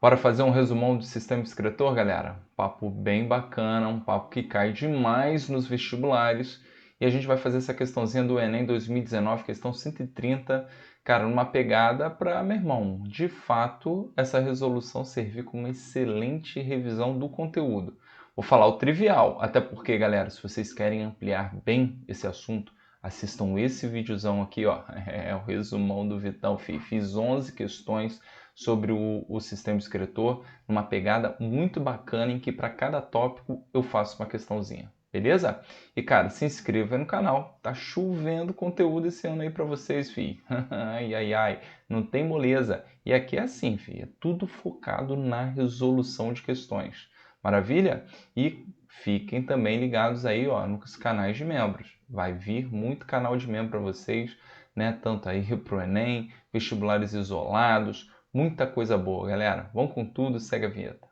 Bora fazer um resumão do sistema excretor, galera? Papo bem bacana, um papo que cai demais nos vestibulares. E a gente vai fazer essa questãozinha do Enem 2019, questão 130, cara, numa pegada para, meu irmão, de fato, essa resolução servir como uma excelente revisão do conteúdo. Vou falar o trivial, até porque, galera, se vocês querem ampliar bem esse assunto, assistam esse videozão aqui, ó. É o resumão do Vitão, fiz 11 questões sobre o sistema excretor, numa pegada muito bacana em que para cada tópico eu faço uma questãozinha, beleza? E cara, se inscreva no canal, tá chovendo conteúdo esse ano aí para vocês, fi. Ai, ai, ai, não tem moleza. E aqui é assim, fi, é tudo focado na resolução de questões. Maravilha? E fiquem também ligados aí, ó, nos canais de membros. Vai vir muito canal de membro para vocês, né? Tanto aí pro Enem, vestibulares isolados, muita coisa boa, galera. Vamos com tudo, segue a vinheta.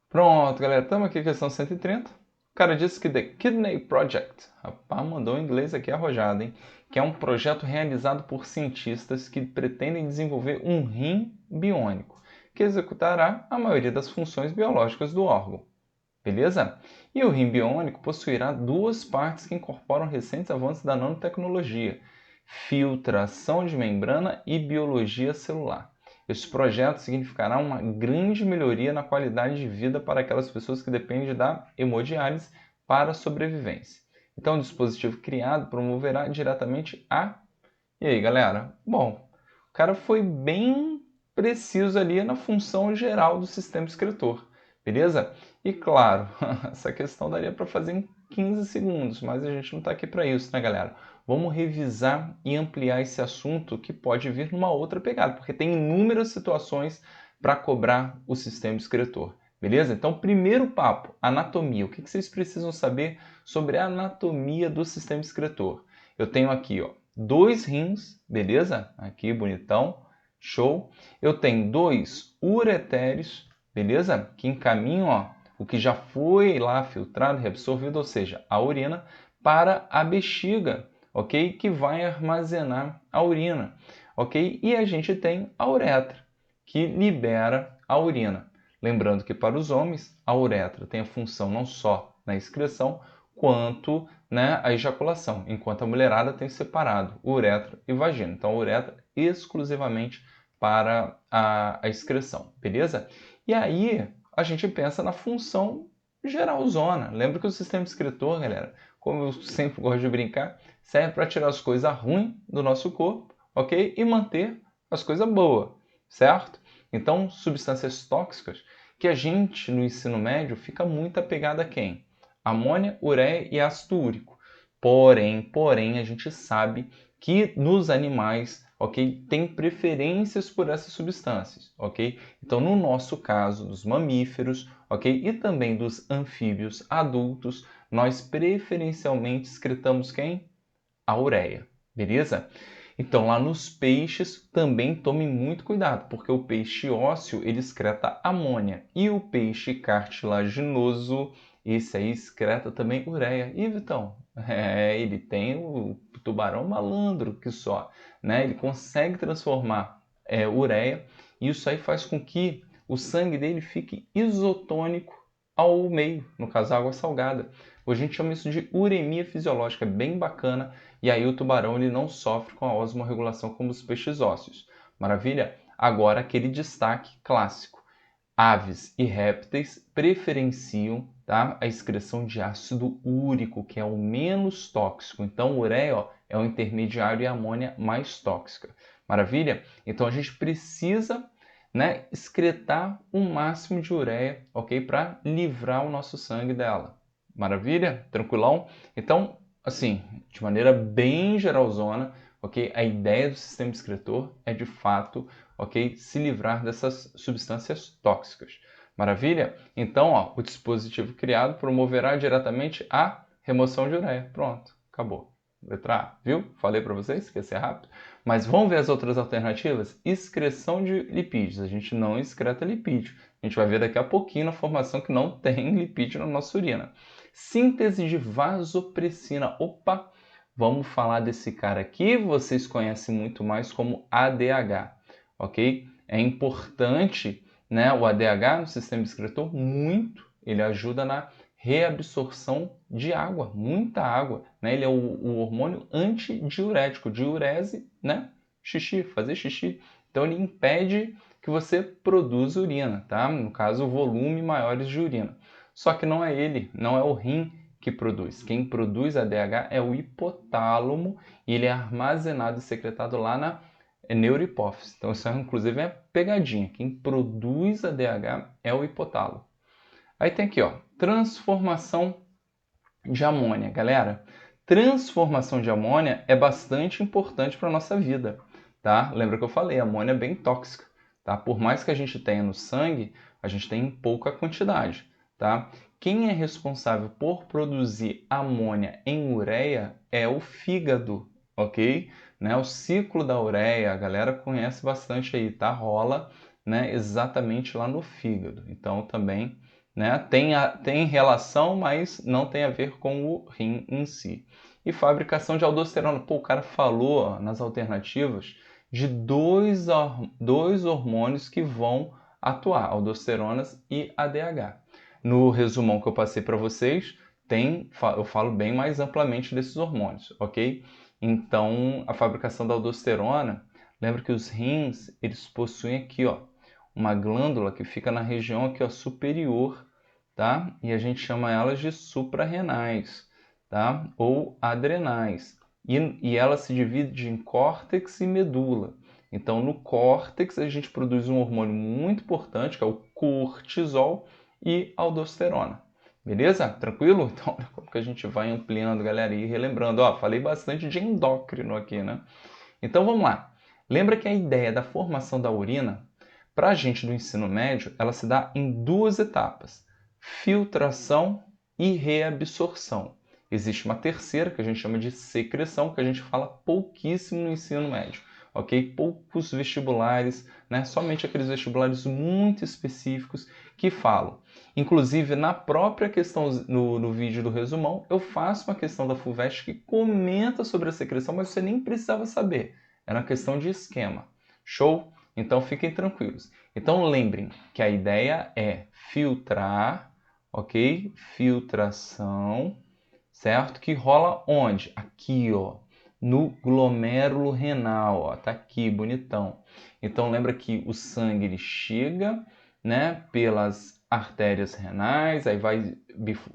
Pronto, galera, estamos aqui, questão 130. O cara disse que The Kidney Project, rapaz, mandou em inglês aqui arrojado, hein? Que é um projeto realizado por cientistas que pretendem desenvolver um rim biônico, que executará a maioria das funções biológicas do órgão. Beleza? E o rim biônico possuirá duas partes que incorporam recentes avanços da nanotecnologia: filtração de membrana e biologia celular. Esse projeto significará uma grande melhoria na qualidade de vida para aquelas pessoas que dependem da hemodiálise para a sobrevivência. Então, o dispositivo criado promoverá diretamente a... E aí, galera? Bom, o cara foi bem preciso ali na função geral do sistema excretor. Beleza? E claro, essa questão daria para fazer em 15 segundos, mas a gente não está aqui para isso, né, galera? Vamos revisar e ampliar esse assunto que pode vir numa outra pegada, porque tem inúmeras situações para cobrar o sistema excretor. Beleza? Então, primeiro papo, anatomia. O que vocês precisam saber sobre a anatomia do sistema excretor? Eu tenho aqui, ó, 2 rins, beleza? Aqui, bonitão, show. Eu tenho 2 ureteres, beleza? Que encaminham, ó, o que já foi lá filtrado, reabsorvido, ou seja, a urina, para a bexiga, ok? Que vai armazenar a urina, ok? E a gente tem a uretra, que libera a urina. Lembrando que para os homens, a uretra tem a função não só na excreção, quanto, né, a ejaculação, enquanto a mulherada tem separado uretra e vagina. Então, a uretra exclusivamente para a excreção, beleza? E aí, a gente pensa na função geralzona. Lembra que o sistema excretor, galera, como eu sempre gosto de brincar, serve para tirar as coisas ruins do nosso corpo, ok? E manter as coisas boas, certo? Então, substâncias tóxicas que a gente, no ensino médio, fica muito apegado a quem? Amônia, ureia e ácido úrico. Porém, a gente sabe que nos animais, ok, tem preferências por essas substâncias, ok? Então, no nosso caso, dos mamíferos, ok, e também dos anfíbios adultos, nós preferencialmente excretamos quem? A ureia, beleza? Então, lá nos peixes, também tomem muito cuidado, porque o peixe ósseo, ele excreta amônia, e o peixe cartilaginoso, esse aí excreta também ureia. E, Vitão, ele tem o tubarão malandro que só, né? Ele consegue transformar ureia, e isso aí faz com que o sangue dele fique isotônico ao meio, no caso, a água salgada. A gente chama isso de uremia fisiológica, é bem bacana, e aí o tubarão ele não sofre com a osmorregulação como os peixes ósseos. Maravilha? Agora, aquele destaque clássico. Aves e répteis preferenciam, tá, a excreção de ácido úrico, que é o menos tóxico. Então, ureia, ó, é o intermediário e a amônia mais tóxica. Maravilha? Então, a gente precisa, né, excretar o máximo de ureia, ok? Para livrar o nosso sangue dela. Maravilha? Tranquilão? Então, assim, de maneira bem geralzona, ok? A ideia do sistema excretor é, de fato, ok, se livrar dessas substâncias tóxicas. Maravilha? Então, ó, o dispositivo criado promoverá diretamente a remoção de ureia. Pronto, acabou. Letra A, viu? Falei para vocês que ia ser rápido. Mas vamos ver as outras alternativas? Excreção de lipídios. A gente não excreta lipídio. A gente vai ver daqui a pouquinho na formação que não tem lipídio na nossa urina. Síntese de vasopressina. Opa, vamos falar desse cara aqui, vocês conhecem muito mais como ADH, ok? É importante, né, o ADH no sistema excretor muito, ele ajuda na reabsorção de água, muita água, né? Ele é o hormônio antidiurético, diurese, né? Xixi, fazer xixi. Então ele impede que você produza urina, tá? No caso, volume maiores de urina. Só que não é ele, não é o rim que produz. Quem produz ADH é o hipotálamo e ele é armazenado e secretado lá na neurohipófise. Então isso inclusive é pegadinha. Quem produz ADH é o hipotálamo. Aí tem aqui, ó, transformação de amônia. Galera, transformação de amônia é bastante importante para a nossa vida, tá? Lembra que eu falei, a amônia é bem tóxica, tá? Por mais que a gente tenha no sangue, a gente tem em pouca quantidade, tá? Quem é responsável por produzir amônia em ureia é o fígado, ok? Né? O ciclo da ureia, a galera conhece bastante aí, tá? Rola, né, exatamente lá no fígado. Então também, né, tem relação, mas não tem a ver com o rim em si. E fabricação de aldosterona. Pô, o cara falou ó, nas alternativas de dois hormônios que vão atuar, aldosteronas e ADH. No resumão que eu passei para vocês, eu falo bem mais amplamente desses hormônios, ok? Então, a fabricação da aldosterona, lembra que os rins, eles possuem aqui, ó, uma glândula que fica na região aqui, ó, superior, tá? E a gente chama elas de suprarrenais, tá? Ou adrenais. E ela se divide em córtex e medula. Então, no córtex, a gente produz um hormônio muito importante, que é o cortisol e aldosterona. Beleza? Tranquilo? Então, olha como que a gente vai ampliando, galera, e relembrando. Ó, falei bastante de endócrino aqui, né? Então, vamos lá. Lembra que a ideia da formação da urina, para a gente do ensino médio, ela se dá em duas etapas: filtração e reabsorção. Existe uma terceira, que a gente chama de secreção, que a gente fala pouquíssimo no ensino médio, ok? Poucos vestibulares, né? Somente aqueles vestibulares muito específicos que falam. Inclusive, na própria questão, no vídeo do resumão, eu faço uma questão da FUVEST que comenta sobre a secreção, mas você nem precisava saber. Era uma questão de esquema. Show? Então, fiquem tranquilos. Então, lembrem que a ideia é filtrar, ok? Filtração, certo? Que rola onde? Aqui, ó, no glomérulo renal, ó, tá aqui, bonitão. Então, lembra que o sangue ele chega, né, pelas artérias renais, aí vai,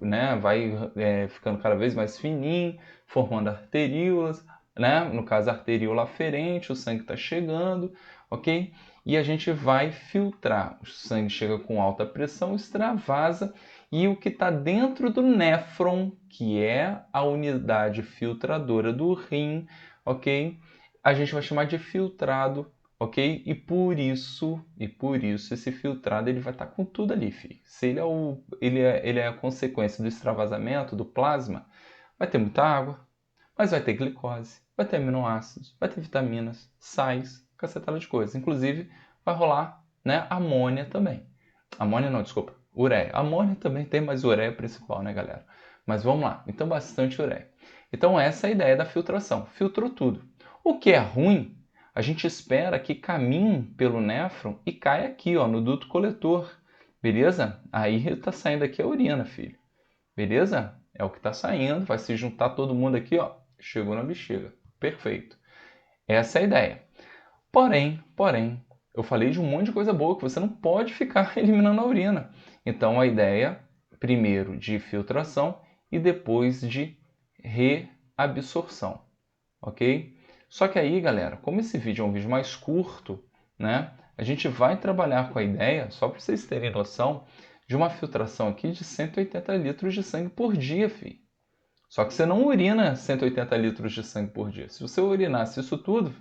né, ficando cada vez mais fininho, formando arteríolas, né? No caso, a arteríola aferente, o sangue está chegando, ok? E a gente vai filtrar. O sangue chega com alta pressão, extravasa, e o que está dentro do néfron, que é a unidade filtradora do rim, ok? A gente vai chamar de filtrado, ok? E por isso esse filtrado ele vai estar com tudo ali, filho. Se ele é a consequência do extravasamento do plasma, vai ter muita água, mas vai ter glicose, vai ter aminoácidos, vai ter vitaminas, sais, cacetada de coisas. Inclusive, vai rolar, né, amônia também. Amônia não, desculpa, ureia. Amônia também tem, mas ureia é principal, né, galera? Mas vamos lá. Então, bastante ureia. Então, essa é a ideia da filtração. Filtrou tudo. O que é ruim, a gente espera que caminhe pelo néfron e caia aqui, ó, no duto coletor. Beleza? Aí está saindo aqui a urina, filho. Beleza? É o que está saindo. Vai se juntar todo mundo aqui, ó. Chegou na bexiga. Perfeito. Essa é a ideia. Porém, eu falei de um monte de coisa boa que você não pode ficar eliminando a urina. Então, a ideia, primeiro, de filtração e depois de reabsorção, ok? Só que aí, galera, como esse vídeo é um vídeo mais curto, né? A gente vai trabalhar com a ideia, só para vocês terem noção, de uma filtração aqui de 180 litros de sangue por dia, filho. Só que você não urina 180 litros de sangue por dia. Se você urinasse isso tudo,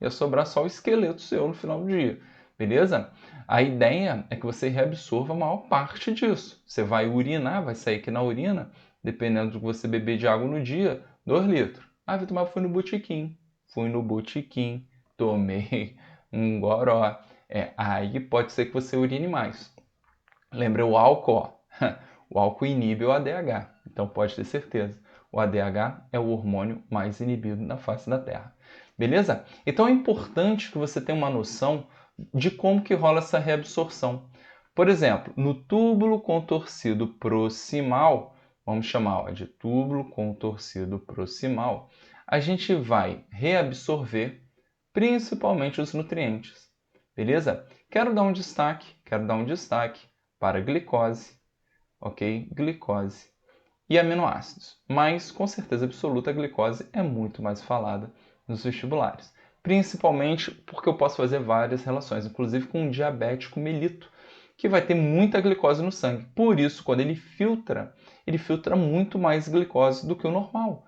ia sobrar só o esqueleto seu no final do dia, beleza? A ideia é que você reabsorva a maior parte disso. Você vai urinar, vai sair aqui na urina, dependendo do que você beber de água no dia, 2 litros. Ah, Vitor, mas fui no botequim. Fui no botequim, tomei um goró. Aí pode ser que você urine mais. Lembra o álcool, ó. O álcool inibe o ADH, então pode ter certeza. O ADH é o hormônio mais inibido na face da Terra. Beleza? Então é importante que você tenha uma noção de como que rola essa reabsorção. Por exemplo, no túbulo contorcido proximal, vamos chamar de túbulo contorcido proximal, a gente vai reabsorver principalmente os nutrientes. Beleza? Quero dar um destaque para a glicose, ok? Glicose e aminoácidos. Mas, com certeza absoluta, a glicose é muito mais falada nos vestibulares. Principalmente porque eu posso fazer várias relações, inclusive com um diabético melito, que vai ter muita glicose no sangue. Por isso, quando ele filtra muito mais glicose do que o normal.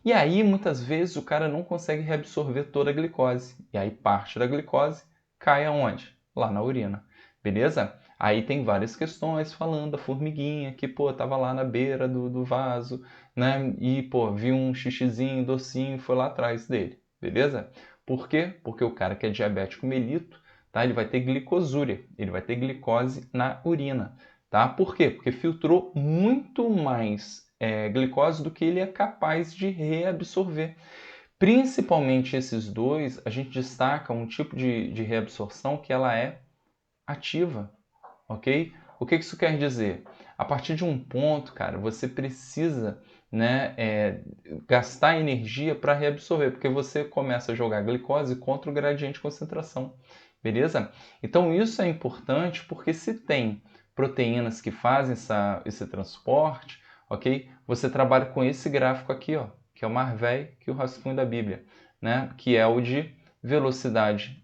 E aí, muitas vezes, o cara não consegue reabsorver toda a glicose. E aí, parte da glicose cai aonde? Lá na urina. Beleza? Aí tem várias questões falando da formiguinha que, pô, tava lá na beira do vaso, né? E, pô, viu um xixizinho, docinho, foi lá atrás dele. Beleza? Por quê? Porque o cara que é diabético melito, tá? Ele vai ter glicosúria, ele vai ter glicose na urina, tá? Por quê? Porque filtrou muito mais glicose do que ele é capaz de reabsorver. Principalmente esses dois, a gente destaca um tipo de reabsorção que ela é ativa, ok? O que isso quer dizer? A partir de um ponto, cara, você precisa, né, gastar energia para reabsorver, porque você começa a jogar glicose contra o gradiente de concentração, beleza? Então isso é importante porque se tem proteínas que fazem esse transporte, ok? Você trabalha com esse gráfico aqui, ó, que é o mar velho que o rascunho da Bíblia, né? Que é o de velocidade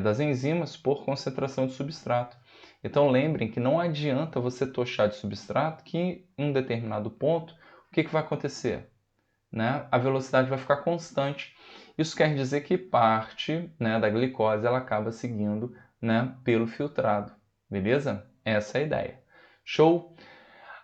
das enzimas por concentração de substrato. Então lembrem que não adianta você tochar de substrato que em um determinado ponto, o que vai acontecer? Né? A velocidade vai ficar constante. Isso quer dizer que parte, né, da glicose ela acaba seguindo, né, pelo filtrado. Beleza? Essa é a ideia. Show?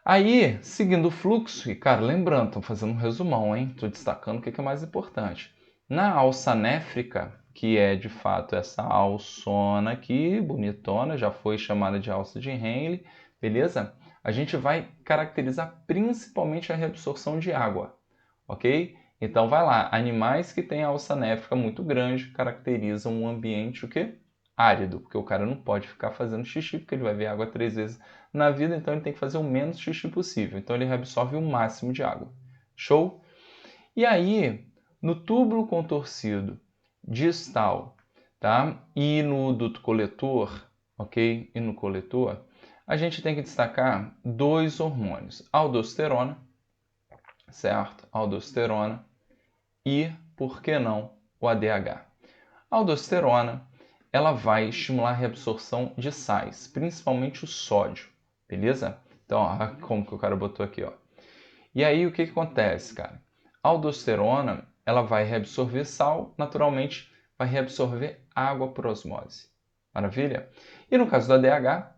Aí, seguindo o fluxo, e cara, lembrando, estou fazendo um resumão, hein? Estou destacando o que é mais importante. Na alça néfrica, que é de fato essa alçona aqui, bonitona, já foi chamada de alça de Henle, beleza? A gente vai caracterizar principalmente a reabsorção de água, ok? Então vai lá, animais que têm alça néfrica muito grande caracterizam um ambiente o quê? Árido, porque o cara não pode ficar fazendo xixi, porque ele vai ver água 3 vezes na vida, então ele tem que fazer o menos xixi possível. Então ele reabsorve o máximo de água. Show? E aí, no túbulo contorcido distal, tá? E no duto coletor, ok? E no coletor, a gente tem que destacar dois hormônios: aldosterona, certo? Aldosterona e, por que não, o ADH. A aldosterona, ela vai estimular a reabsorção de sais, principalmente o sódio, beleza? Então, ó, como que o cara botou aqui, ó. E aí, o que acontece, cara? A aldosterona, ela vai reabsorver sal, naturalmente vai reabsorver água por osmose. Maravilha? E no caso do ADH,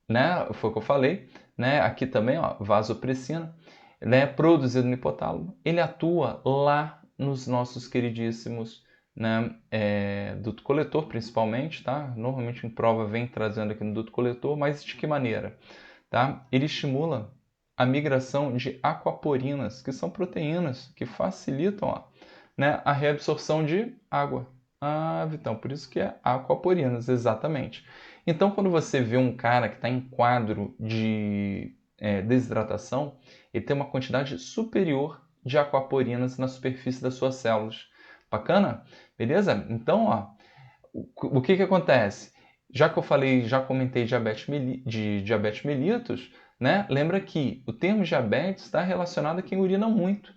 né, foi o que eu falei, né, aqui também, ó, vasopressina, né, produzido no hipotálamo, ele atua lá nos nossos queridíssimos, né, duto coletor principalmente, tá? Normalmente em prova vem trazendo aqui no duto coletor, mas de que maneira? Tá? Ele estimula a migração de aquaporinas, que são proteínas que facilitam, ó, né, a reabsorção de água. Ah, Vitão, por isso que é aquaporinas, exatamente. Então, quando você vê um cara que está em quadro de desidratação, ele tem uma quantidade superior de aquaporinas na superfície das suas células. Bacana? Beleza? Então, ó, o que acontece? Já que eu falei, já comentei de diabetes mellitus, né? Lembra que o termo diabetes está relacionado a quem urina muito.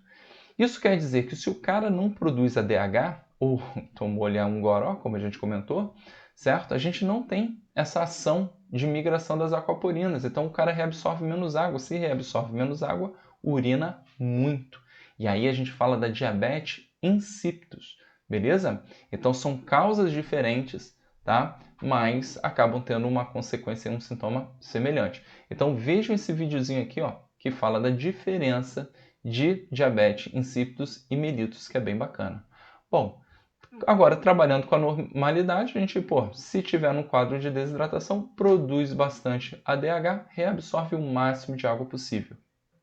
Isso quer dizer que se o cara não produz ADH, ou tomou ali um goró, como a gente comentou, certo? A gente não tem essa ação de migração das aquaporinas. Então o cara reabsorve menos água. Se reabsorve menos água, urina muito. E aí a gente fala da diabetes insípidos, beleza? Então são causas diferentes, tá? Mas acabam tendo uma consequência e um sintoma semelhante. Então vejam esse videozinho aqui, ó, que fala da diferença de diabetes insípidos e mellitus, que é bem bacana. Bom, Agora, trabalhando com a normalidade, a gente, se tiver num quadro de desidratação, produz bastante ADH, reabsorve o máximo de água possível.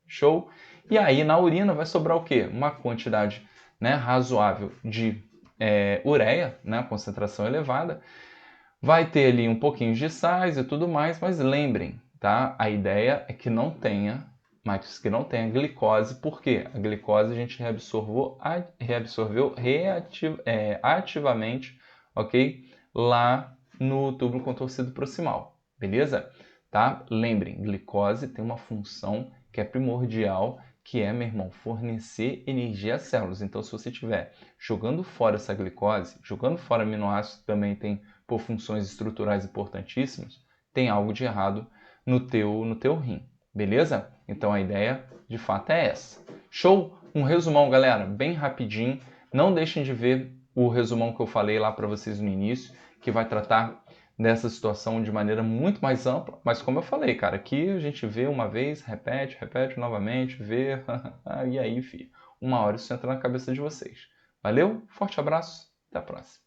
Show? E aí, na urina vai sobrar o quê? Uma quantidade, né, razoável de ureia, né, concentração elevada. Vai ter ali um pouquinho de sais e tudo mais, mas lembrem, tá? A ideia é que não tenha, mas que não tenha glicose, porque a glicose a gente reabsorveu ativamente, ok? Lá no túbulo contorcido proximal, beleza? Tá? Lembrem, glicose tem uma função que é primordial, que é, meu irmão, fornecer energia às células. Então, se você estiver jogando fora essa glicose, jogando fora aminoácidos, também tem por funções estruturais importantíssimas, tem algo de errado no teu rim, beleza? Então a ideia de fato é essa. Show? Um resumão, galera, bem rapidinho. Não deixem de ver o resumão que eu falei lá para vocês no início, que vai tratar dessa situação de maneira muito mais ampla, mas como eu falei, cara, aqui a gente vê uma vez, repete novamente, vê, e aí, filho, uma hora isso entra na cabeça de vocês. Valeu, forte abraço, até a próxima.